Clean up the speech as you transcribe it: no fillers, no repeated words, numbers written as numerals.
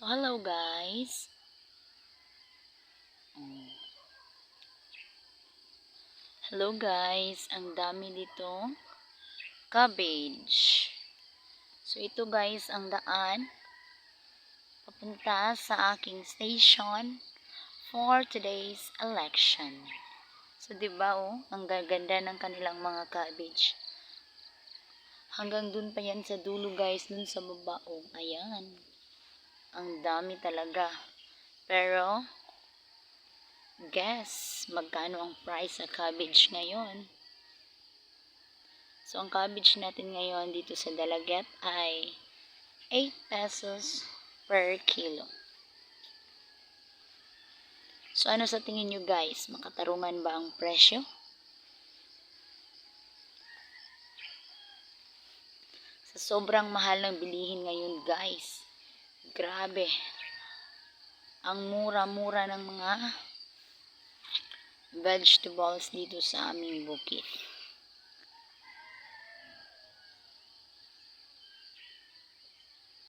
Hello guys. Mm. Hello guys, ang dami dito cabbage. So ito guys ang daan papunta sa aking station for today's election. So 'di ba ang gaganda ng kanilang mga cabbage. Hanggang dun pa yan sa dulo guys, dun sa baba ayan. Ang dami talaga. Pero guess, magkano ang price sa cabbage ngayon? So, ang cabbage natin ngayon dito sa Dalaget ay 8 pesos per kilo. So, ano sa tingin nyo guys? Makatarungan ba ang presyo? Sa sobrang mahal ng bilihin ngayon guys. Grabe. Ang mura-mura ng mga vegetables dito sa aming bukid.